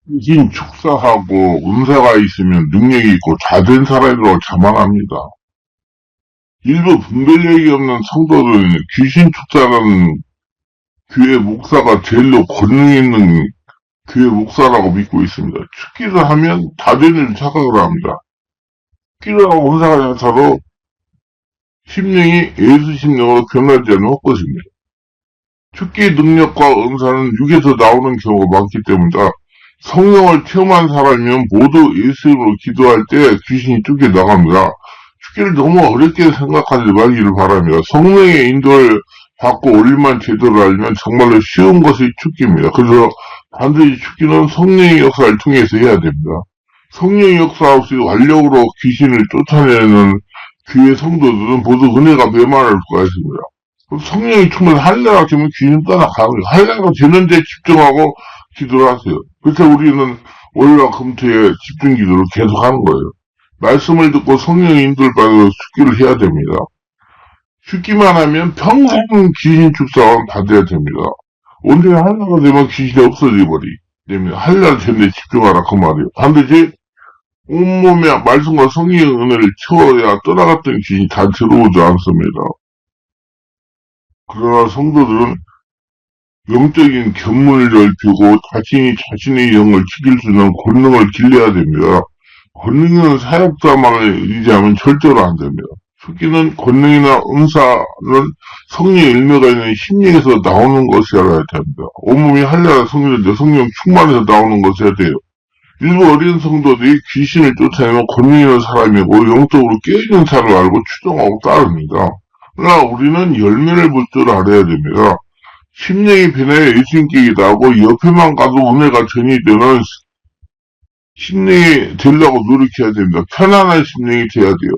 귀신 축사하고 은사가 있으면 능력이 있고 잘된 사람이라고 자만합니다. 일부 분별력이 없는 성도들은 귀신 축사라는 교회 목사가 제일로 권능 있는 교회 목사라고 믿고 있습니다. 축기를 하면 다 되는 착각을 합니다. 축기를 하고 은사가 나타도 심령이 예수 심령으로 변하지 않는 헛것입니다. 축기 능력과 은사는 육에서 나오는 경우가 많기 때문이다. 성령을 체험한 사람이면 모두 예수 이름으로 기도할 때 귀신이 쫓겨나갑니다. 축기를 너무 어렵게 생각하지 말기를 바랍니다. 성령의 인도를 받고 올림만 제대로 알면 정말로 쉬운 것이 축기입니다. 그래서 반드시 축기는 성령의 역사를 통해서 해야 됩니다. 성령의 역사 없이 완력으로 귀신을 쫓아내는 교회 성도들은 모두 은혜가 메말할 수가 있습니다. 성령이 충분히 할례가 되면 귀신 떠나가는 거예요. 할례가 되는데 집중하고 기도를 하세요. 그래서 우리는 월요일과 금토에 집중 기도를 계속 하는 거예요. 말씀을 듣고 성령의 인도를 받아서 축기를 해야 됩니다. 죽기만 하면 평생 귀신 축사만 받아야 됩니다. 언제 할례가 되면 귀신이 없어져 버립니다. 할례가 되는데 집중하라 그 말이에요. 반드시 온몸에 말씀과 성령의 은혜를 채워야 떠나갔던 귀신이 다 들어오지 않습니다. 그러나 성도들은 영적인 견문을 넓히고 자신이 자신의 영을 지킬 수 있는 권능을 길러야 됩니다. 권능은 사역자만을 의지하면 절대로 안 됩니다. 축기는 권능이나 은사는 성령의 일매가 있는 심령에서 나오는 것이어야 됩니다. 온몸이 할례가 성령인데 성령 충만해서 나오는 것이어야 돼요. 일부 어린 성도들이 귀신을 쫓아내면 권능 있는 사람이고 영적으로 깨어있는 사람을 알고 추종하고 따릅니다. 그러나 우리는 열매를 볼 줄 알아야 됩니다. 심령이 변해 예수님께 기도하고 옆에만 가도 은혜가 전이 되는 심령이 되려고 노력해야 됩니다. 편안한 심령이 돼야 돼요.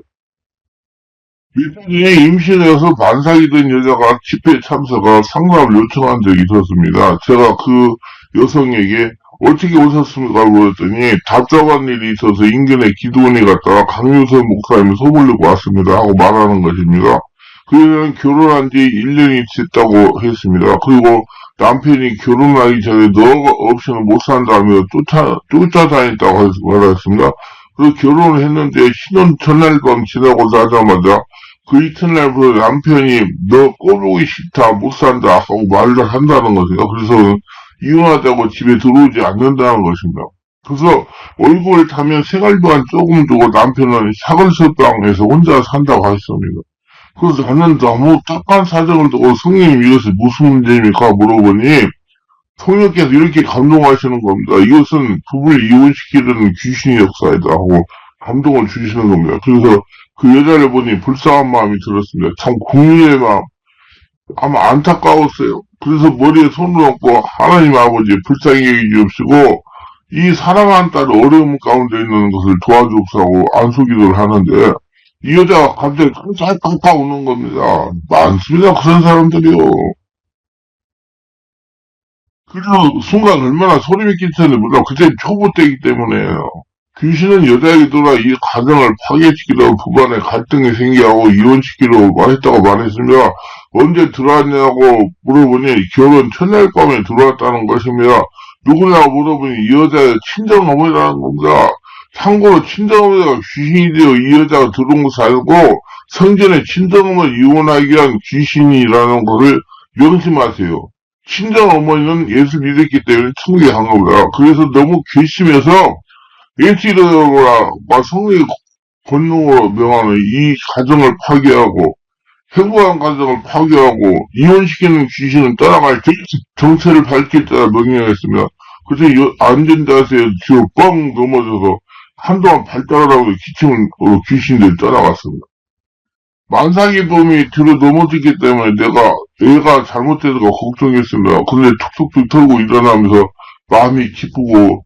며칠 전에 임신해서 반삭이 된 여자가 집회 참석하 상담을 요청한 적이 있었습니다. 제가 그 여성에게 어떻게 오셨습니까? 물었더니 답답한 일이 있어서 인근에 기도원에 갔다가 강유선 목사님을 소보려고 왔습니다 하고 말하는 것입니다. 그 여자는 결혼한 지 1년이 됐다고 했습니다. 그리고 남편이 결혼하기 전에 너 없이는 못 산다며 쫓아다녔다고 말했습니다. 그래서 결혼을 했는데 신혼 전날 밤 지나고 나자마자 그 이튿날부터 남편이 너 꼴보기 싫다 못 산다 하고 말을 한다는 것입니다. 그래서 이혼하자고 집에 들어오지 않는다는 것입니다. 그래서 얼굴을 타면 생활비만 조금 두고 남편은 사글서방에서 혼자 산다고 하셨습니다. 그래서 나는 너무 딱한 사정을 두고 성령님 이것이 무슨 문제입니까? 물어보니 성령께서 이렇게 감동하시는 겁니다. 이것은 부부를 이혼시키려는 귀신의 역사이다 하고 감동을 주시는 겁니다. 그래서 그 여자를 보니 불쌍한 마음이 들었습니다. 참 국민의 마음, 아마 안타까웠어요. 그래서 머리에 손을 얹고 하나님 아버지 불쌍히 여기시옵시고 이 사랑하는 딸 어려움 가운데 있는 것을 도와주옵소서 안수기도를 하는데 이 여자가 갑자기 깜짝 우는 겁니다. 많습니다. 그런 사람들이요. 그래서 순간 얼마나 소름이 끼쳤는지 몰라. 그때 초보 때이기 때문에요. 귀신은 여자에게 돌아 이 가정을 파괴시키려고 부부간에 갈등이 생기고 이혼시키려고 했다고 말했으며 언제 들어왔냐고 물어보니 결혼 첫날 밤에 들어왔다는 것이며 누구냐고 물어보니 이 여자의 친정어머니라는 겁니다. 참고로 친정어머니가 귀신이 되어 이 여자가 들어온 것을 알고 성전에 친정어머니 이혼하기 위한 귀신이라는 것을 명심하세요. 친정어머니는 예수 믿었기 때문에 천국에 간 겁니다. 그래서 너무 괘씸해서 예수이름으로 성령의 권능으로 명하는 이 가정을 파괴하고 행복한 가정을 파괴하고 이혼시키는 귀신은 떠나갈 정체를 밝힐 때라 명령했으며 그래서 안전자세에 뒤로 뻥 넘어져서 한동안 발달을 하고 기침을 귀신들이 떠나갔습니다. 만삭이 봄이 뒤로 넘어지기 때문에 애가 잘못돼서 걱정했습니다. 근데 툭툭툭 털고 일어나면서 마음이 기쁘고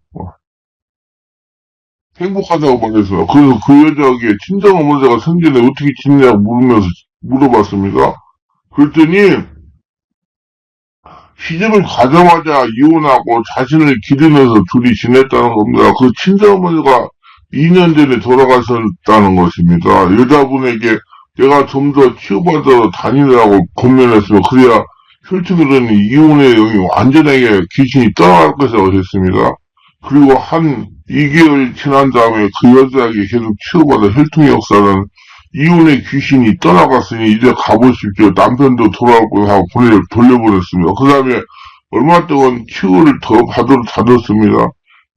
행복하다고 말했어요. 그래서 그 여자에게 친정어머니가 생전에 어떻게 지내냐고 물어봤습니다. 그랬더니 시집을 가자마자 이혼하고 자신을 기르면서 둘이 지냈다는 겁니다. 그 친정어머니가 2년 전에 돌아가셨다는 것입니다. 여자분에게 내가 좀 더 치유받아 다니느라고 권면했으면 그래야 솔직히 그러니 이혼의 영이 완전하게 귀신이 떠나갈 것이라고 했습니다. 그리고 한 2개월 지난 다음에 그 여자에게 계속 치유받아 혈통의 역사는 이혼의 귀신이 떠나갔으니 이제 가보십시오. 남편도 돌아올 거고 하고 돌려보냈습니다. 그 다음에 얼마 동안 치유를 더 받았습니다.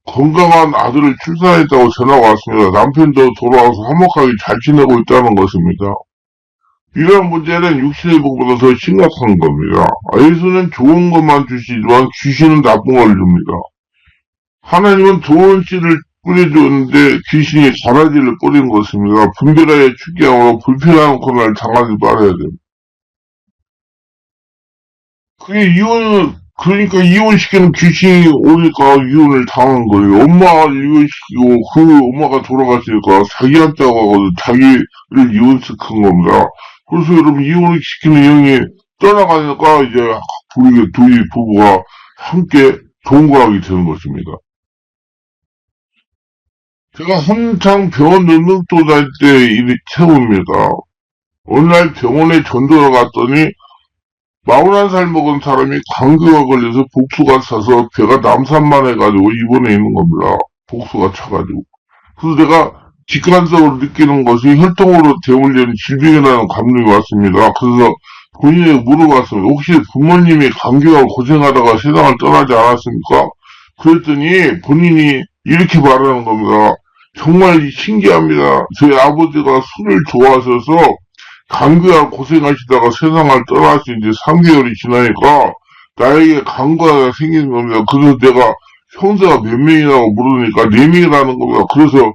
건강한 아들을 출산했다고 전화가 왔습니다. 남편도 돌아와서 화목하게 잘 지내고 있다는 것입니다. 이런 문제는 육신의 복보다 더 심각한 겁니다. 예수는 좋은 것만 주시지만 귀신은 나쁜 걸 줍니다. 하나님은 좋은 씨를 뿌려주었는데 귀신이 가라지를 뿌린 것입니다. 분별하여 축기함으로 불필요한 고난을 당하지 말아야 됩니다. 그러니까 이혼시키는 귀신이 오니까 이혼을 당한 거예요. 엄마가 이혼시키고 그 엄마가 돌아갔으니까 자기한테 가고 자기를 이혼시킨 겁니다. 그래서 여러분 이혼을 시키는 형이 떠나가니까 이제 둘이 부부가 함께 동거하게 되는 것입니다. 제가 한창 병원 능력도 다닐 때 일이 최고입니다. 어느 날 병원에 전도를 갔더니 41살 먹은 사람이 감기가 걸려서 복수가 차서 배가 남산만해가지고 입원해 있는 겁니다. 복수가 차가지고. 그래서 내가 직관적으로 느끼는 것이 혈통으로 대물리는 질병이라는 감정이 왔습니다. 그래서 본인에게 물어봤습니다. 혹시 부모님이 감기가 고생하다가 세상을 떠나지 않았습니까? 그랬더니 본인이 이렇게 말하는 겁니다. 정말 신기합니다. 저희 아버지가 술을 좋아하셔서 감기가 고생하시다가 세상을 떠나신 지 3개월이 지나니까 나에게 감기가 생기는 겁니다. 그래서 내가 형제가 몇 명이라고 물으니까 4명이라는 겁니다. 그래서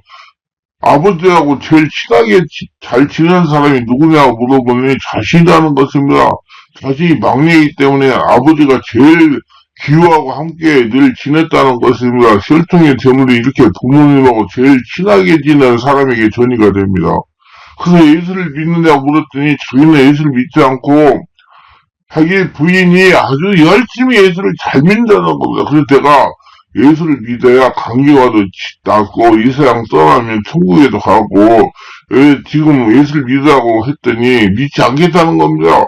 아버지하고 제일 친하게 잘 지내는 사람이 누구냐고 물어보니 자신이라는 것입니다. 자신이 막내이기 때문에 아버지가 제일 기후하고 함께 늘 지냈다는 것입니다. 혈통의 재물이 이렇게 부모님하고 제일 친하게 지내는 사람에게 전이가 됩니다. 그래서 예수를 믿느냐고 물었더니 자기는 예수를 믿지 않고 자기 부인이 아주 열심히 예수를 잘 믿는다는 겁니다. 그래서 내가 예수를 믿어야 감기와도 낫고 이 세상 떠나면 천국에도 가고 지금 예수를 믿으라고 했더니 믿지 않겠다는 겁니다.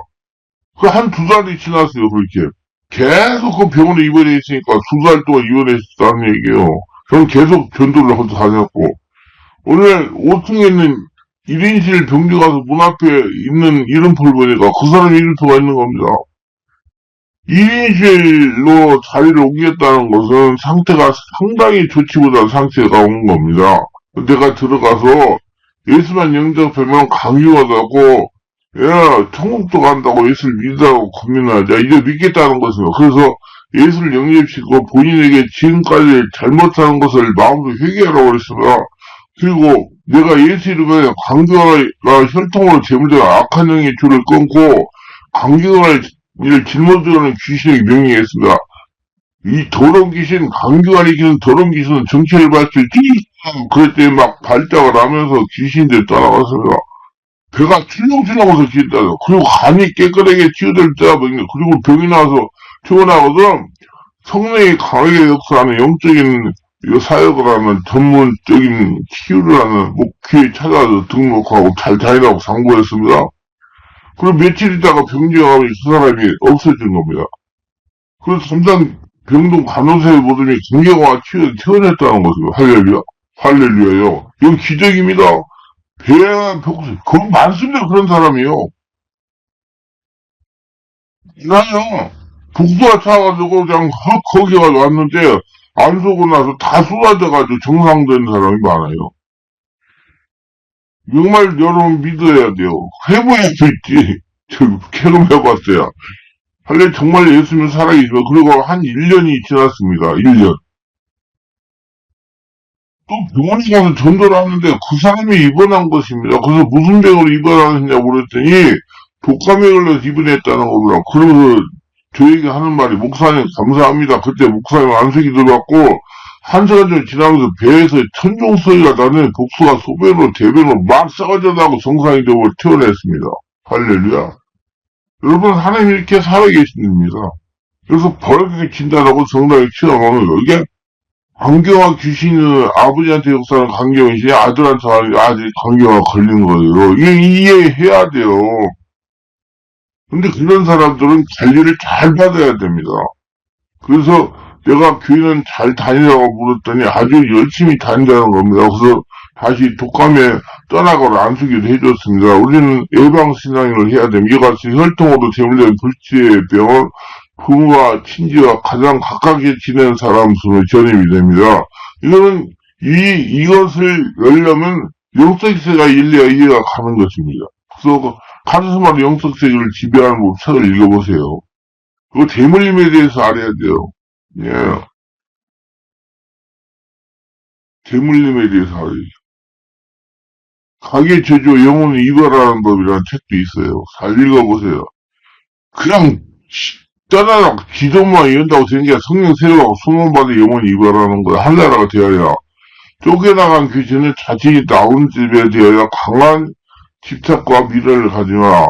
그 한 2달이 지났어요. 그렇게 계속 그 병원에 입원해 있으니까 2달 동안 입원해 있었다는 얘기예요. 저는 계속 전도를 하고 다녔고 오늘 5층에 있는 1인실 병주 가서 문 앞에 있는 이름표를 보니까 그 사람 이름표가 있는 겁니다. 1인실로 자리를 옮겼다는 것은 상태가 상당히 좋지 못한 상태가 온 겁니다. 내가 들어가서 예수만 영접하면 감기가 나고 천국도 간다고 예수를 믿으라고 고민하자. 이제 믿겠다는 것입니다. 그래서 예수를 영접시키고 본인에게 지금까지 잘못한 것을 마음으로 회개하라고 그랬습니다. 그리고 내가 예수 이름에 감기가 혈통으로 재물된 악한 영의 줄을 끊고 감기가 이를 짊어지는 귀신에게 명령했습니다. 이 더러운 귀신, 감기가 일으키는 더러운 귀신은 정체를 밝힐 그랬더니 막 발작을 하면서 귀신들 떠나갔습니다. 배가 출렁출렁해서 기다려. 그리고 간이 깨끗하게 치유될 때가 보니까 그리고 병이 나서 퇴원하거든 성령이 강하게 역사하는 영적인 사역을 하는 전문적인 치유를 하는 목회에 찾아서 등록하고 잘 다니라고 상고했습니다. 그리고 며칠 있다가 병정하면 그 사람이 없어진 겁니다. 그래서 담당 병동 간호사의 모습이 경경과 치유에 태어났다는 것이고 할렐루야. 할렐루야요. 이건 기적입니다. 배가 복수. 그건 많습니다. 그런 사람이요. 나요. 복수가 차가지고 그냥 거기 가서 왔는데 안 쏘고 나서 다 쏟아져가지고 정상되는 사람이 많아요. 정말 여러분 믿어야 돼요. 해봐야 되지. 저 경험해봤어요. 할래 정말 예수님 살아계시고 그리고 한 1년이 지났습니다. 1년. 또 병원에 가서 전도를 하는데 그 사람이 입원한 것입니다. 그래서 무슨 병으로 입원하느냐고 그랬더니 독감에 걸려서 입원했다는 겁니다. 그러면서 저에게 하는 말이 목사님 감사합니다. 그때 목사님 안수기 들어왔고 1시간 좀 지나면서 배에서 천둥 소리가 나는 복수가 소변으로 대변으로 막 썩어져 나고 정상이 되고 태어났습니다. 할렐루야. 여러분 하나님 이렇게 살아계십니다. 그래서 버릇에 진단하고 정당히 체험하는 거. 이게 강경화 귀신은 아버지한테 역사하는 강경이시 아들한테 아직 강경화 걸린 거예요. 이게 이해해야 돼요. 근데 그런 사람들은 관리를 잘 받아야 됩니다. 그래서 내가 교회는 잘 다니라고 물었더니 아주 열심히 다닌다는 겁니다. 그래서 다시 독감에 떠나거나 안수기도 해줬습니다. 우리는 예방신앙을 해야 됩니다. 이같이 혈통으로 제물된 불치의 병은 부모와 친지와 가장 가깝게 지내는 사람 수는 전염이 됩니다. 이것을 열려면 영적세가 일리가 이해가 가는 것입니다. 그래서 카리스마로 영적세계를 지배하는 법 책을 읽어보세요. 그거 대물림에 대해서 알아야 돼요. 예. 대물림에 대해서 알아야 돼요. 가계 제조 영혼을 이별하는 법이라는 책도 있어요. 잘 읽어보세요. 그냥 떠나라 기도만 이런다고 되는 게 성령 세례하고 수문받은 영혼을 이별하는 거야. 한나라가 되어야 쫓겨나간 귀신은 자신이 나온 집에 되어야 강한 집착과 미래를 가지마.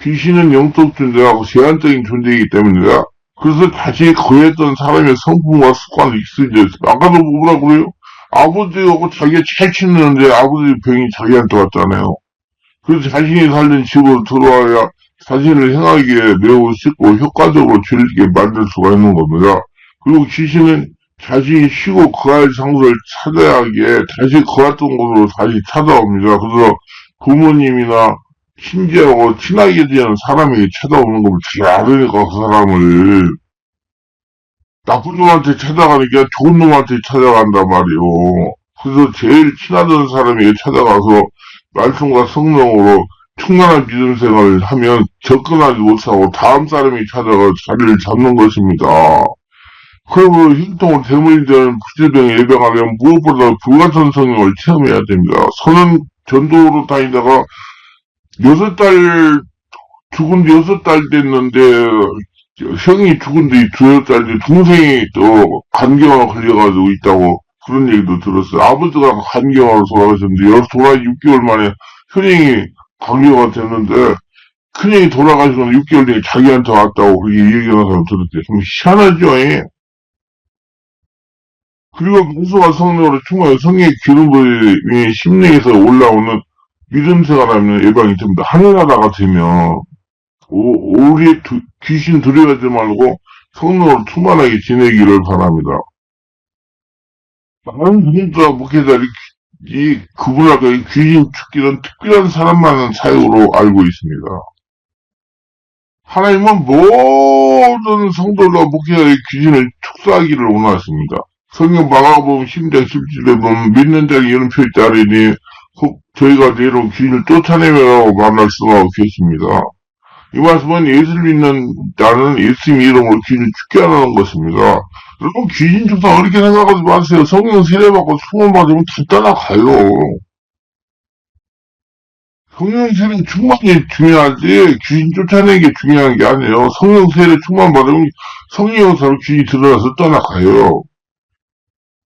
귀신은 영적 존재하고 제한적인 존재이기 때문이다. 그래서 자신이 거했던 사람의 성품과 습관을 익숙해져 있어. 아까도 뭐라 그래요? 아버지하고 자기가 잘 치는데 아버지 병이 자기한테 왔잖아요. 그래서 자신이 살던 집으로 들어와야 자신을 행하기에 매우 쉽고 효과적으로 즐기게 만들 수가 있는 겁니다. 그리고 귀신은 자신이 쉬고 거할 장소를 찾아야 하기에 다시 거했던 곳으로 다시 찾아옵니다. 그래서 부모님이나 친지하고 친하게 지내는 사람에게 찾아오는 걸 잘 알으니까 그 사람을 나쁜 놈한테 찾아가니까 좋은 놈한테 찾아간단 말이오. 그래서 제일 친하던 사람에게 찾아가서 말씀과 성령으로 충만한 믿음 생활을 하면 접근하지 못하고 다음 사람이 찾아가 자리를 잡는 것입니다. 그리고 혈통을 대물리되는 부질병에 예방하려면 무엇보다 불같은 성령을 체험해야 됩니다. 저는 전도로 다니다가 6달 죽은 지 6달 됐는데 형이 죽은 지 2달 뒤 동생이 또 간경화 걸려가지고 있다고 그런 얘기도 들었어요. 아버지가 간경화로 돌아가셨는데 돌아가시 6개월 만에 큰형이 간경화 됐는데 큰형이 돌아가시고 6개월 뒤에 자기한테 왔다고 그렇게 얘기하는 사람 들었대요. 좀 희한하죠. 예? 그리고 무수와 성령으로 충만한 성령의 기름부의 심령에서 올라오는 믿음 생활하면 예방이 됩니다. 하늘나라가 되면 우리 귀신 두려워하지 말고 성령으로 충만하게 지내기를 바랍니다. 많은 분들과 목회자들이 그분하고 귀신 죽기는 특별한 사람만은 사역으로 알고 있습니다. 하나님은 모든 성도들과 목회자의 귀신을 축사하기를 원하십니다. 성경 마가복음 10장 17절에 보면 믿는 자에게 이런 표에 따르니 혹 저희가 내려온 귀신을 쫓아내라고 말씀하고 계십니다. 이 말씀은 예수를 믿는 자는 예수님 이름으로 귀신을 죽게 하는 것입니다. 여러분 귀신 축사 그렇게 생각하지 마세요. 성령 세례받고 수문 받으면 다 따라가요. 성령 세례 충만이 중요하지 귀신 쫓아내는 게 중요한 게 아니에요. 성령 세례 충만 받으면 성령 역사로 귀신이 드러나서 떠나가요.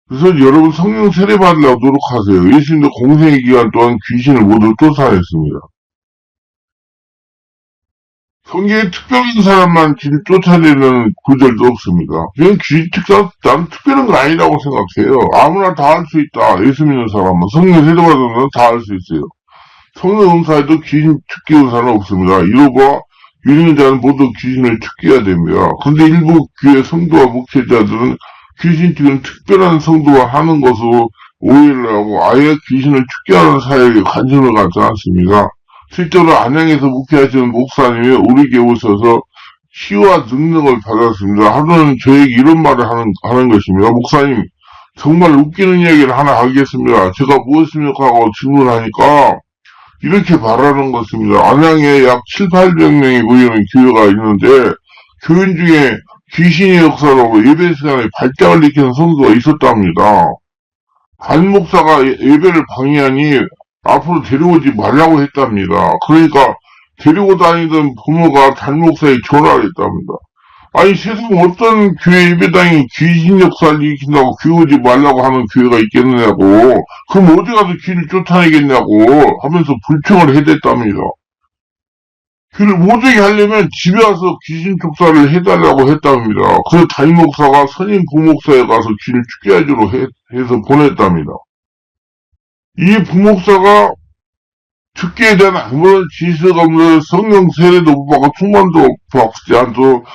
그래서 여러분 성령 세례 받으려고 노력하세요. 예수님도 공생의 기간 동안 귀신을 모두 쫓아냈습니다. 성경에 특별한 사람만 귀신 쫓아내는 구절도 없습니다. 그냥 귀신 특사, 나는 특별한 건 아니라고 생각해요. 아무나 다 할 수 있다. 예수 믿는 사람은. 성령 세례 받은 사람은 다 할 수 있어요. 성령 은사에도 귀신 축기 은사는 없습니다. 이로가 믿는 자는 모두 귀신을 축기해야 됩니다. 근데 일부 교회 성도와 목회자들은 귀신 축기는 특별한 성도가 하는 것으로 오해를 하고 아예 귀신을 축기하는 사역에 관심을 갖지 않습니다. 실제로 안양에서 목회하시는 목사님이 우리 교회 오셔서 치유와 능력을 받았습니다. 하루는 저에게 이런 말을 하는 것입니다. 목사님, 정말 웃기는 이야기를 하나 하겠습니다. 제가 무엇입니까? 하고 질문하니까 이렇게 말하는 것입니다. 안양에 약 700~800명이 모이는 교회가 있는데 교인 중에 귀신의 역사로 예배 시간에 발작을 일으키는 성도가 있었답니다. 관 목사가 예배를 방해하니 앞으로 데려오지 말라고 했답니다. 그러니까 데리고 다니던 부모가 단 목사에 전화를 했답니다. 아니 세상 어떤 교회 예배당이 귀신 역사를 일으킨다고 교회 오지 말라고 하는 교회가 있겠느냐고 그럼 어디 가서 귀신을 쫓아내겠냐고 하면서 불평을 해댔답니다. 그를 못 오게 하려면 집에 와서 귀신 쫓사를 해달라고 했답니다. 그래서 담임 목사가 선임 부목사에 가서 귀신을 죽게 하기로 해서 보냈답니다. 이 부목사가 죽기에 대한 아무런 지식 없는 성령 세례도 못 받고 충만도 받지 않고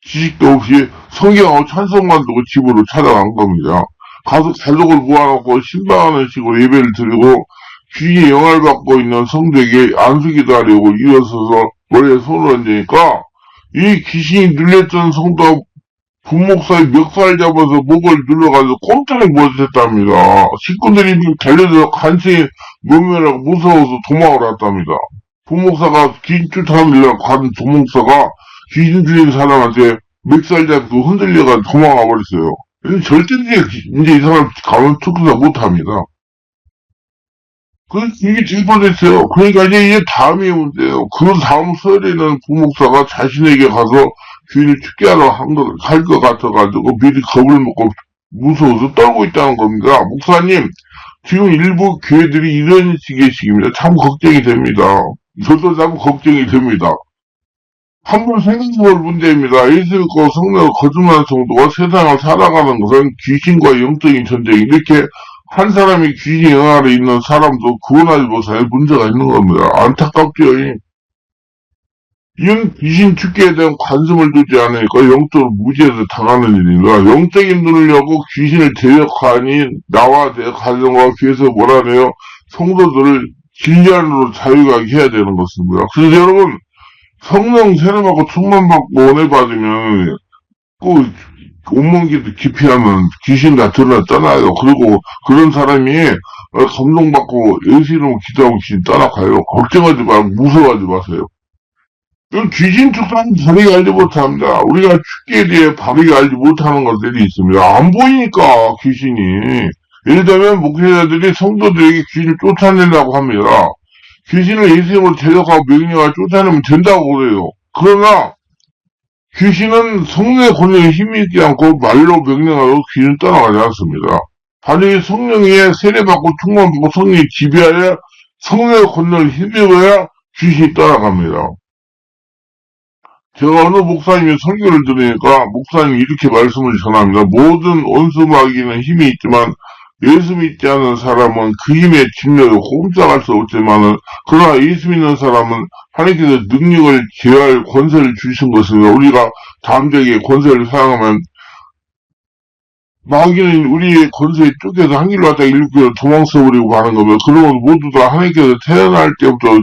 지식도 없이 성경하고 찬송만 듣고 집으로 찾아간 겁니다. 가서 가족을 모아놓고 신방하는 식으로 예배를 드리고 귀신이 영향을 받고 있는 성도에게 안수기도 하려고 일어서서 머리에 손을 얹으니까 이 귀신이 눌렸던 성도가 부목사의 멱살 잡아서 목을 눌러가지고 꼼짝을 못했답니다. 식구들이 달려들어 간신히 모면하고 무서워서 도망을 왔답니다. 부목사가 귀신 쫓아내려고 가는 부목사가 귀신 들린 사람한테 멱살 잡고 흔들려가 도망가 버렸어요. 절대 이제 이 사람 가면 특수사 못합니다. 이게 질뻔했어요. 그러니까 이제 다음이 문제예요. 그 다음 설에는 부목사가 자신에게 가서 귀인을 죽게 하러 할 것 같아가지고 미리 겁을 먹고 무서워서 떨고 있다는 겁니다. 목사님, 지금 일부 교회들이 이런 식의 식입니다. 참 걱정이 됩니다. 저도 참 걱정이 됩니다. 한번 생각해볼 문제입니다. 예수 믿고 성령을 거듭난 성도가 세상을 살아가는 것은 귀신과 영적인 전쟁, 이렇게 한 사람이 귀신 영 아래 있는 사람도 구원하지 못해 문제가 있는 겁니다. 안타깝죠. 이런 귀신 축기에 대한 관심을 두지 않으니까 영적으로 무지해서 당하는 일입니다. 영적인 눈을 여고 귀신을 대적하니 나와 내 가정과 귀에서 몰아내어 성도들을 진리 안으로 자유하게 해야 되는 것입니다. 그래서 여러분, 성령 세례받고 충만받고 은혜 받으면 꼭 온몸기도 기피하면 귀신 다 떠나요. 그리고 그런 사람이 감동받고 예수 이름으로 기도하고 귀신 떠나가요. 걱정하지 말고 무서워하지 마세요. 귀신 축사는 바르게 알지 못합니다. 우리가 축기에 대해 바르게 알지 못하는 것들이 있습니다. 안 보이니까 귀신이. 예를 들면 목회자들이 성도들에게 귀신을 쫓아내려고 합니다. 귀신을 예수님으로 대적하고 명령하고 쫓아내면 된다고 그래요. 그러나 귀신은 성령의 권력에 힘이 있지 않고 말로 명령하고 귀신은 떠나가지 않습니다. 반드시 성령의 세례받고 충만받고 성령이 지배하여 성령의 권력을 힘입어야 귀신이 떠나갑니다. 제가 어느 목사님의 설교를 들으니까 목사님이 이렇게 말씀을 전합니다. 모든 원수 마귀는 힘이 있지만 예수 믿지 않는 사람은 그 힘에 침략을 꼼짝할 수 없지만은, 그러나 예수 믿는 사람은 하나님께서 능력을 제어할 권세를 주신 것입니다. 우리가 담대하게 권세를 사용하면, 마귀는 우리의 권세에 쫓겨서 한 길로 갔다가 일곱 길로 도망쳐버리고 가는 겁니다. 그러면 모두 다 하나님께서 태어날 때부터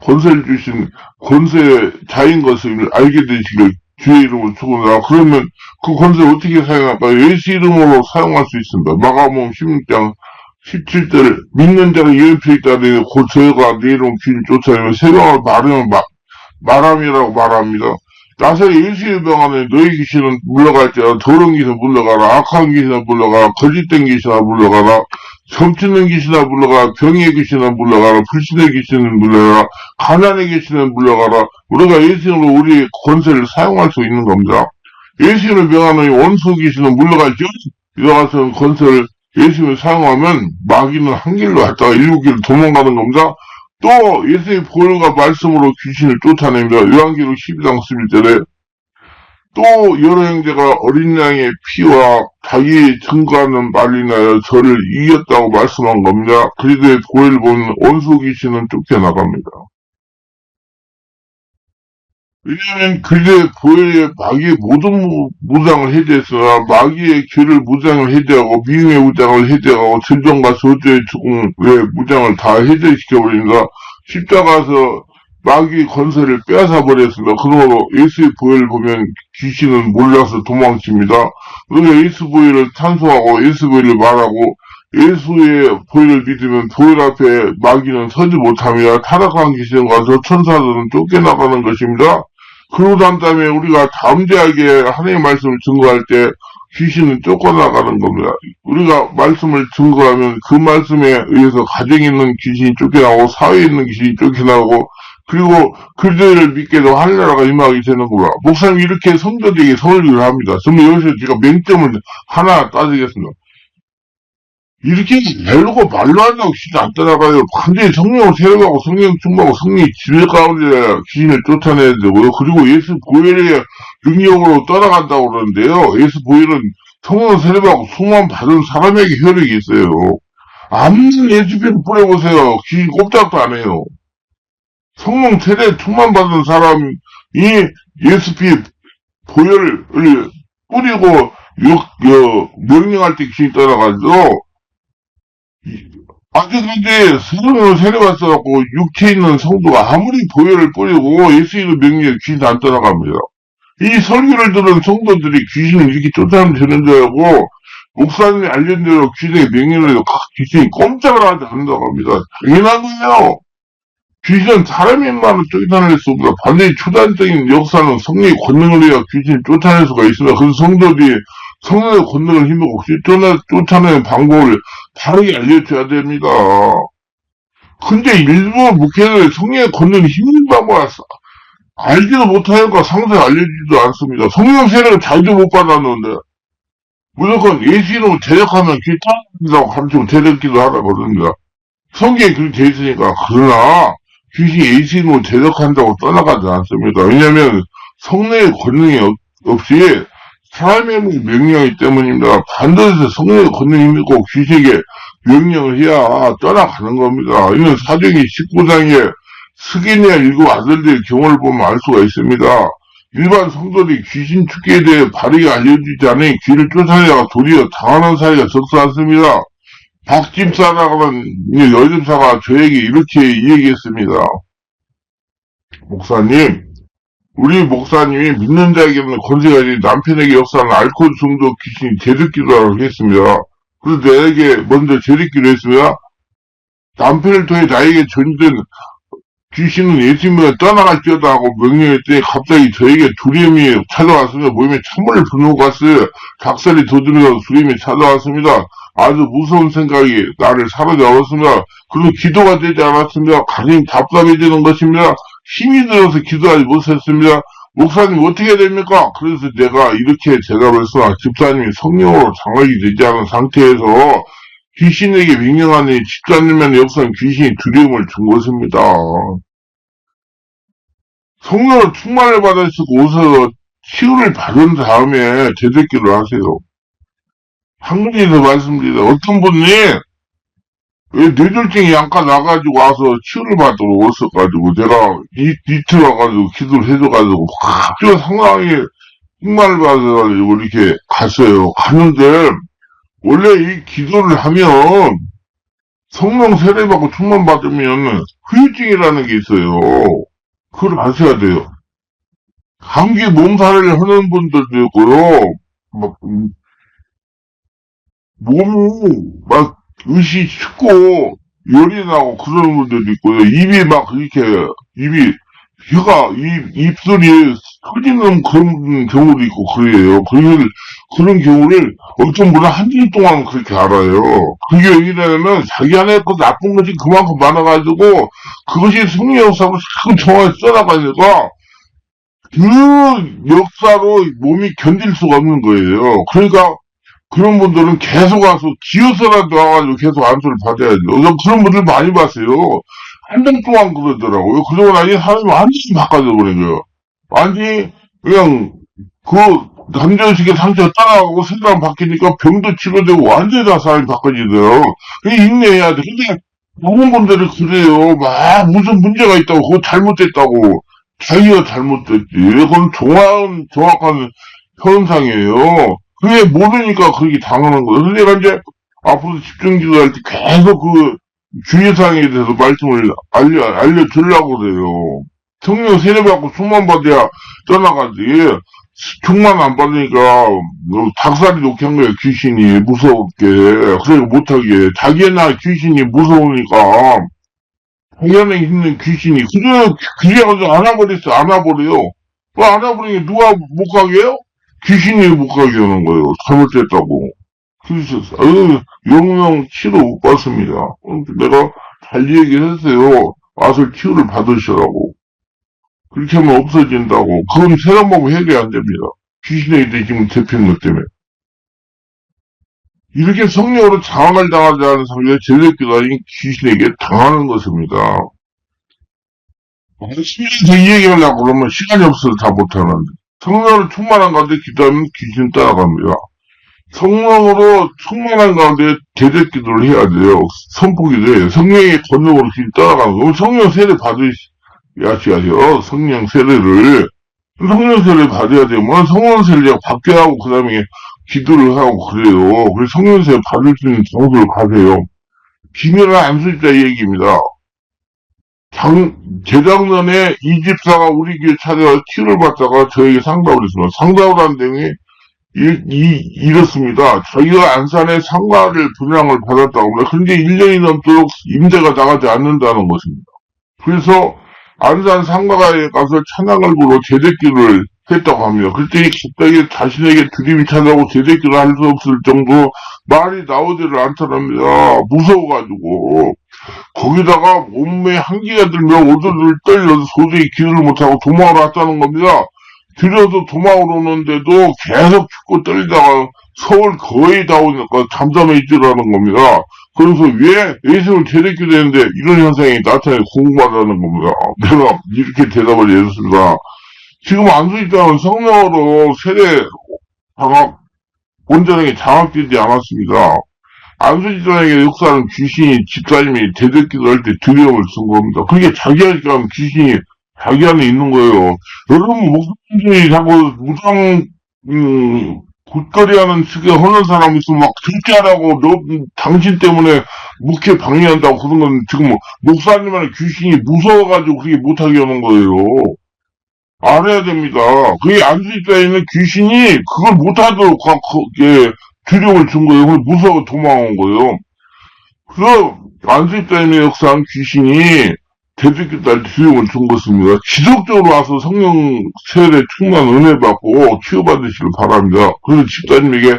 권세를 주신 권세자인 것을 알게 되시길 주의 이름으로 축원합니다. 그러면 그 권세를 어떻게 사용할까요? 예수 이름으로 사용할 수 있습니다. 마가복음 16장 17절 믿는 자가 예언표에 따르니 곧 저희가 내 이름 귀를 쫓아내면 새벽을 마르면 말함이라고 말합니다. 나사렛 예수의 병안에 너희 귀신은 물러갈지라 더러운 귀신은 물러가라, 악한 귀신은 물러가라, 거짓된 귀신은 물러가라, 점치는 귀신아 물러가라, 병의 귀신은 물러가라, 불신의 귀신은 물러가라, 가난의 귀신은 물러가라. 우리가 예수님으로 우리의 권세를 사용할 수 있는 겁니다. 예수님을 명하는 원수 귀신은 물러갈지, 이와 같은 권세를 예수님을 사용하면 마귀는 한 길로 갔다가 일곱 길로 도망가는 겁니다. 또 예수의 보혈과 말씀으로 귀신을 쫓아냅니다. 요한계시록 12장 11절에 또 여러 형제가 어린 양의 피와 자기의 증거하는 말로 인하여 저를 이겼다고 말씀한 겁니다. 그리스도의 보혈을 보는 원수 귀신은 쫓겨나갑니다. 왜냐하면 그리스도의 보혈에 마귀의 모든 무장을 해제했으나 마귀의 죄를 무장을 해제하고 미움의 무장을 해제하고 질병과 저주의 죽음의 무장을 다 해제시켜버립니다. 십자가에서 마귀의 권세를 빼앗아 버렸습니다. 그러므로 예수의 보혈을 보면 귀신은 몰라서 도망칩니다. 우리가 예수 보혈을 찬송하고 예수 보혈을 말하고 예수의 보혈을 믿으면 보혈 앞에 마귀는 서지 못합니다. 타락한 귀신과 저 천사들은 쫓겨나가는 것입니다. 그러고 난 다음에 우리가 담대하게 하나님의 말씀을 증거할 때 귀신은 쫓겨나가는 겁니다. 우리가 말씀을 증거하면 그 말씀에 의해서 가정에 있는 귀신이 쫓겨나고 사회에 있는 귀신이 쫓겨나고 그리고 그들을 믿게 되고 하늘나라가 임하게 되는 거라. 목사님이 이렇게 성도들에게 설교를 합니다. 그러면 여기서 제가 맹점을 하나 따지겠습니다. 이렇게 말로고 말로 한다고 귀신 안 따라가요. 반드시 성령을 세례하고 성령 충만하고 성령이 지배 가운데 귀신을 쫓아내야 되고요. 그리고 예수 보혈의 능력으로 떠나간다고 그러는데요. 예수 보혈은 성령 세례하고 충만 받은 사람에게 효력이 있어요. 아무튼 예수피를 뿌려보세요. 귀신 꼼짝도 안 해요. 성령 세례 충만 받은 사람이 예수피 보혈을 뿌리고 명령할 때 귀신이 떠나가지고 아직까지 성령으로 세례받아갖고 육체에 있는 성도가 아무리 보혈을 뿌리고 예수님의 명령에 귀신이 안 떠나갑니다. 이 설교를 들은 성도들이 귀신을 이렇게 쫓아내면 되는 줄 알고 목사님이 알려준 대로 귀신의 명령을 해도 귀신이 꼼짝을 하지 않는다고 합니다. 당연한 거예요. 귀신은 사람의 힘만으로 쫓아낼 수 없다. 반드시 초단적인 역사는 성령의 권능을 해야 귀신을 쫓아낼 수가 있습니다. 그래서 성도들이 성령의 권능을 힘입고 쫓아내는 방법을 바르게 알려줘야 됩니다. 근데 일부 목회자들이 성령의 권능을 힘입는 방법을 알지도 못하니까 상세히 알려주지도 않습니다. 성령 세례를 자기도 못 받았는데 무조건 예수 이름으로 대적하면 귀 타는다고 가르치고 대적기도 하라고 그럽니다. 성경에 그렇게 돼 있으니까. 그러나 귀신이 예수 이름으로 대적한다고 떠나가지 않습니다. 왜냐하면 성령의 권능이 없이 사람의 명령이기 때문입니다. 반드시 성령의 권능이 있고 귀신에게 명령을 해야 떠나가는 겁니다. 이는 사도행전 19장에 스기니아 일곱 아들들의 경우를 보면 알 수가 있습니다. 일반 성도들이 귀신 축기에 대해 바르게 알려주지 않으니 귀를 쫓아내다가 도리어 당하는 사이가 적지 않습니다. 박집사라는 여집사가 저에게 이렇게 이야기했습니다. 목사님, 우리 목사님이 믿는 자에게는 권세가 있는 남편에게 역사하는 알코올 중독 귀신이 제득기도라고 했습니다. 그래서 내게 먼저 제득기도 했습니다. 남편을 통해 나에게 전된 귀신은 예수님을 떠나갈지어다 하고 명령했더니 갑자기 저에게 두려움이 찾아왔습니다. 몸에 찬물을 부는 것 같아요. 닭살이 돋으면서 두려움이 찾아왔습니다. 아주 무서운 생각이 나를 사로잡았습니다. 그리고 기도가 되지 않았습니다. 가슴이 답답해지는 것입니다. 힘이 들어서 기도하지 못했습니다. 목사님 어떻게 해야 됩니까? 그래서 내가 이렇게 대답을 했으나 집사님이 성령으로 장악이 되지 않은 상태에서 귀신에게 명령하니 집사님의 역사는 귀신이 두려움을 준 것입니다. 성령을 충만을 받으시고 오셔서 치유를 받은 다음에 제대기를 하세요. 한국에서 말씀드립니다. 어떤 분이 왜 뇌졸중이 약간 나가지고 와서 치유를 받으러 왔어가지고 내가 이틀 와가지고 기도를 해줘가지고 갑자기 상당히 충만을 받아가지고 이렇게 갔어요. 가는데 원래 이 기도를 하면 성령 세례받고 충만 받으면 후유증이라는 게 있어요. 그걸 아셔야 돼요. 감기 몸살을 하는 분들도 있고요. 막 몸이 막 의식 춥고 열이 나고 그러는 분들도 있고요. 입이 막 이렇게 혀가 입술이 터지는 그런 경우도 있고 그래요. 그런 경우를 어떤 분은 한 달 동안 그렇게 알아요. 그게 왜냐면 자기 안에 그 나쁜 것이 그만큼 많아가지고 그것이 승리 역사로 자꾸 정확히 써나가니까 그 역사로 몸이 견딜 수가 없는 거예요. 그러니까 그런 분들은 계속 와서 기어서라도 와가지고 계속 안수를 받아야죠. 그런 분들 많이 봤어요. 한 달 동안 그러더라고요. 그러고 나니 사람이 완전히 바꿔져 버린 거예요. 완전히 그냥 그 남자의식의 상처가 따라가고 생각 바뀌니까 병도 치료되고 완전히 다 사람이 바꿔지더라고요. 인내해야 돼. 근데 많은 분들이 그래요. 막 무슨 문제가 있다고 그거 잘못됐다고 자기가 잘못됐지. 그건 정확한 현상이에요. 그게 모르니까 그렇게 당하는 거예요. 그래서 내가 이제 앞으로 집중 기도할 때 계속 그 주의사항에 대해서 말씀을 알려주려고 그래요. 성령 세례받고 충만 받아야 떠나가지. 충만 안 받으니까 닭살이 놓게 한 거예요. 귀신이 무섭게. 그래서 못하게. 자기나 귀신이 무서우니까 자기 안에 있는 귀신이 그래가지고 안아버렸어. 안아버려요. 그 안아버리니 누가 못 가게 해요? 귀신이 못 가게 하는 거예요. 잘못됐다고. 그래서 영영 치료 못 받습니다. 내가 잘 얘기했어요. 와서 치유를 받으시라고. 그렇게 하면 없어진다고. 그건 세상법은 해결이 안 됩니다. 귀신에게 지금 대표인 것 때문에. 이렇게 성령으로 장악을 당하지 않은 상태에 제대기도 아닌 귀신에게 당하는 것입니다. 시간이 더 얘기하려고 그러면 시간이 없어서 다 못하는데. 성령으로 충만한 가운데 기도하면 귀신 따라갑니다. 성령으로 충만한 가운데 제대기도를 해야 돼요. 선포기도 해요. 성령의 권능으로 귀신 따라가는 거예요. 성령 세례 받으셔야죠. 성령 세례를. 성령세를 받아야 되면 성령세를 받게 하고 그 다음에 기도를 하고 그래요. 그래서 성령세 받을 수 있는 장소를 가세요. 비밀을 안 쓰자 이 얘기입니다. 재작년에 이 집사가 우리 교회 찾아와 치유를 받다가 저에게 상담을 했습니다. 상담을 한 내용이 이렇습니다. 자기가 안산에 상가를 분양을 받았다고 합니다. 그런데 1년이 넘도록 임대가 나가지 않는다는 것입니다. 그래서 안산 상가에 가서 찬양을 부르고 제대기를 했다고 합니다. 그랬더니 갑자기 자신에게 주님이 찾아오고 제대기를 할 수 없을 정도 말이 나오지를 않더랍니다. 무서워가지고. 거기다가 몸에 한기가 들면 오들오들 떨려서 도저히 기도를 못하고 도망을 왔다는 겁니다. 들여서 도망을 오는데도 계속 춥고 떨리다가 서울 거의 다 오니까 잠잠해 있으라는 겁니다. 그래서 왜 예수를 제대기도했는데 이런 현상이 나타나서 궁금하다는 겁니다. 내가 이렇게 대답을 해줬습니다. 지금 안수입장은 성령으로 세례 장악, 온전하게 장악되지 않았습니다. 안수집사에게 역사하는 귀신이 집사님이 제대기도 할 때 두려움을 준 겁니다. 그게 자기 안에 귀신이 자기 안에 있는 거예요. 여러분 목사님들이 자꾸 무당 굿거리하는 식의 하는 사람 있으면 막 절제하라고 너 당신 때문에 목회 방해한다고 그런 건 지금 목사님한테 귀신이 무서워가지고 그렇게 못하게 하는 거예요. 알아야 됩니다. 그게 안수집사에는 귀신이 그걸 못하도록 두려움을 준 거예요. 그래서 무서워 도망온 거예요. 그래서 안수집사님의 역사한 귀신이 대들기달 두려움을 준 것입니다. 지속적으로 와서 성령 세례 충만 은혜 받고 치유받으시길 바랍니다. 그래서 집사님에게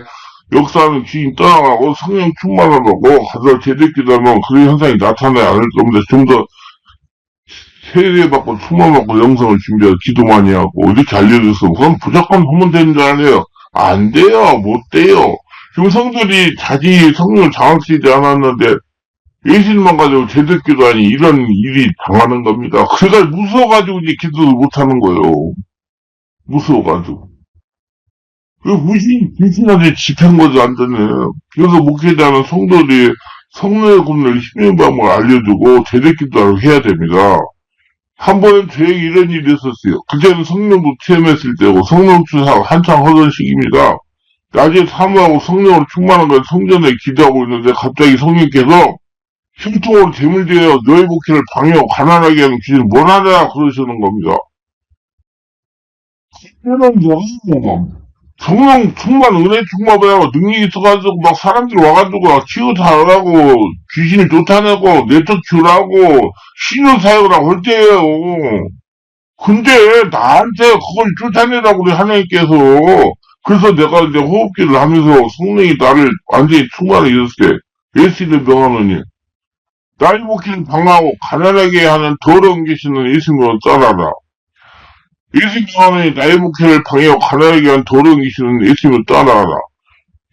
역사하는 귀신이 떠나가고 성령 충만을 받고 가서 제대기도하면 그런 현상이 나타나지 않을 겁니다. 좀 더 세례받고 충만받고 영성을 준비하고 기도 많이 하고 이렇게 알려줘서 그건 무조건 보면 되는 줄 아네요. 안 돼요. 못 돼요. 지금 성들이 자기 성령을 장악시키지 않았는데 예수님만 가지고 제대기도 아니 이런 일이 당하는 겁니다. 그래가 무서워가지고 이제 기도를 못하는 거예요. 무서워가지고. 그 귀신한테 집한 거죠, 완전히. 그래서 목회자는 성도들이 성령의 군을 힘의 방법을 알려주고 제대기도를 해야 됩니다. 한 번은 저에게 이런 일이 있었어요. 그때는 성령도 체험했을 때고 성령 추사 한창 하던 시기입니다. 낮에 사모하고 성령으로 충만한 걸 성전에 기도하고 있는데 갑자기 성령께서 흉통으로 재물되어 너의 목회를 방해하고 가난하게 하는 귀신을 뭘 하냐 그러시는 겁니다. 그때는 뭐 성령 충만 은혜 충만하고 능력이 있어가지고 막 사람들이 와가지고 치유하라고 귀신을 쫓아내고 내쫓 키우라고 신유 사역을 하고 할 때예요. 근데 나한테 그걸 쫓아내라고 우리 하나님께서 그래서 내가 이제 호흡기를 하면서 성령이 나를 완전히 충만하게 해줬을 때 예수님의 명하노니 나의 목회를 방하고 가난하게 하는 더러운 귀신은 예수님으로 떠나라. 예수님 명하노니 나의 목회를 방해하고 가난하게 하는 더러운 귀신은 예수님으로 떠나라.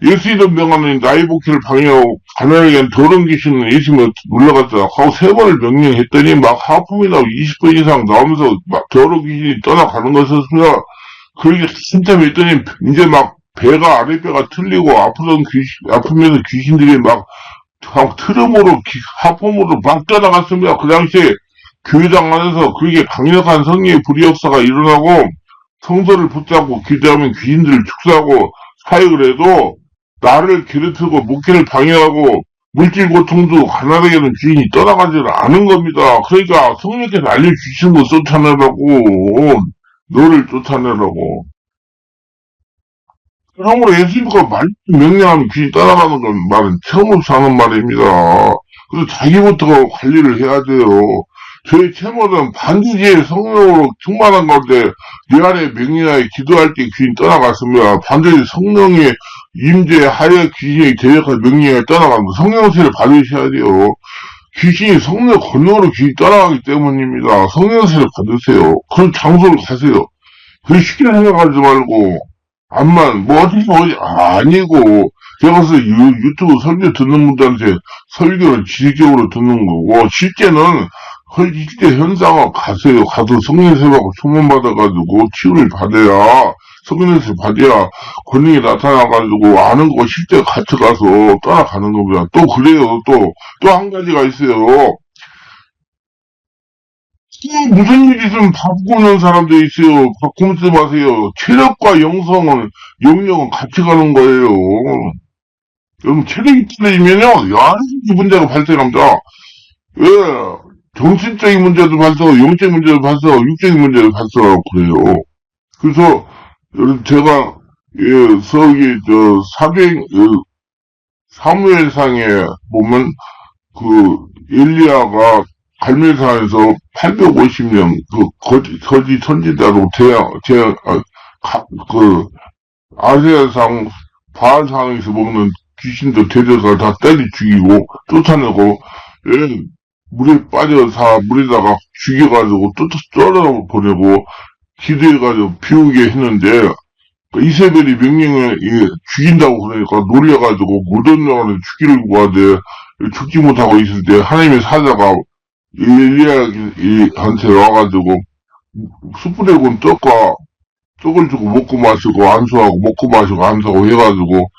예수님 명하노니 나의 목회를 방해하고 가난하게 하는 더러운 귀신은 예수님으로 물러갔다 하고 3번을 명령했더니 막 하품이 나오고 20번 이상 나오면서 막 더러운 귀신이 떠나가는 것이었습니다. 그렇게 진짜 했더니 이제 막 배가 아랫배가 틀리고 아프면서 귀신들이 막 트름으로 하품으로 막 떠나갔습니다. 그 당시에 교회당 안에서 그렇게 강력한 성령의 불의 역사가 일어나고 성서를 붙잡고 기도하면 귀신들을 축사하고 사역을 해도 나를 괴롭히고 목회를 방해하고 물질 고통도 가난하게는 귀신이 떠나가지는 않은 겁니다. 그러니까 성령께서 알려주신 거 쫓아내라고 너를 쫓아내라고. 그러므로 예수님과 명령하면 귀신이 떠나가는 건 말은 처음으로서 하는 말입니다. 그래서 자기부터 관리를 해야 돼요. 저희 채모는 반드시 성령으로 충만한 가운데 내 안에 명령하에 기도할 때 귀신이 떠나갔습니다. 반드시 성령의 임재하에 귀신이 대적한 명령에 떠나갑니다. 성령세를 받으셔야 돼요. 귀신이 성령 권능으로 귀신이 떠나가기 때문입니다. 성령세를 받으세요. 그런 장소를 가세요. 그 쉽게 생각하지 말고 암만 뭐 아니고 제가 가서 유튜브 설교 듣는 분들한테 설교를 지식적으로 듣는 거고 실제는 실제 현장을 가세요. 가서 성령세하고 소문받아가지고 치유를 받아야 성령세 받아야 권능이 나타나가지고 아는 거 실제 같이 가서 따라가는 겁니다. 또 그래요. 또 한 가지가 있어요. 또 무슨 일 있으면 바꾸는 사람도 있어요. 바꾸지 마세요. 체력과 영역은 같이 가는 거예요. 여러분, 체력이 떨어지면요, 여러 가지 문제가 발생합니다. 예, 정신적인 문제도 발생하고, 영적인 문제도 발생하고, 육적인 문제도 발생하고, 그래요. 그래서, 여러분, 제가, 예, 사무엘상에 보면, 엘리야가 갈멜산에서 850년, 거지 선지자로 아세아상, 바알상에서 먹는 귀신들 데려다 다 때리 죽이고, 쫓아내고, 예, 물에다가 죽여가지고, 썰어보내고, 기도해가지고 비우게 했는데, 이세벨이 명령을 죽인다고 그러니까 놀려가지고 못 올라가는 죽이려고 하되 죽지 못하고 있을 때 하나님의 사자가 엘리야한테 와가지고 숯불에 떡을 주고 먹고 마시고 안수하고 먹고 마시고 안수하고 해가지고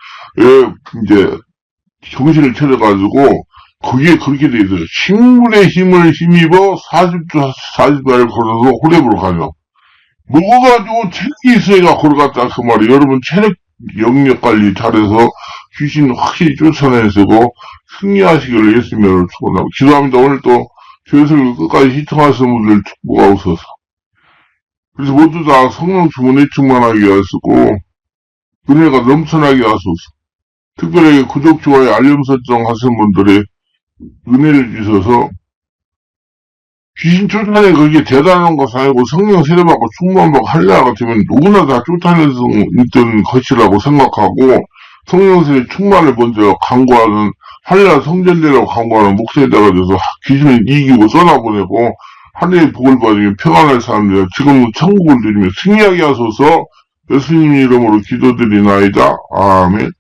이제 정신을 차려가지고 그게 그렇게 돼 있어요. 식물의 힘을 힘입어 40달 걸어서 호렙으로 가며 먹어가지고 체력이 있어야 걸어갔다 그 말이에요. 여러분 체력 영역 관리 잘해서 귀신 확실히 쫓아내시고 승리하시기를 예수님으로 축원하고 기도합니다. 오늘 또 교회를 끝까지 시청하시는 분들 축복하옵소서. 그래서 모두 다 성령 주문에 충만하게 하시고 은혜가 넘쳐나게 하소서. 특별하게 구독, 좋아요, 알림 설정 하시는 분들의 은혜를 주셔서 귀신 쫓아내는 그게 대단한 것이 아니고 성령 세례받고 충만받고 할례 같으면 누구나 다 쫓아낼 수 있던 것이라고 생각하고 성령 세례 충만을 먼저 강구하는 할례 성전되라고 강구하는 목사에다가 돼서 귀신을 이기고 쏘아보내고 하늘의 복을 받으며 평안할 사람들 지금 천국을 누리며 승리하게 하소서 예수님 이름으로 기도드리나이다. 아멘.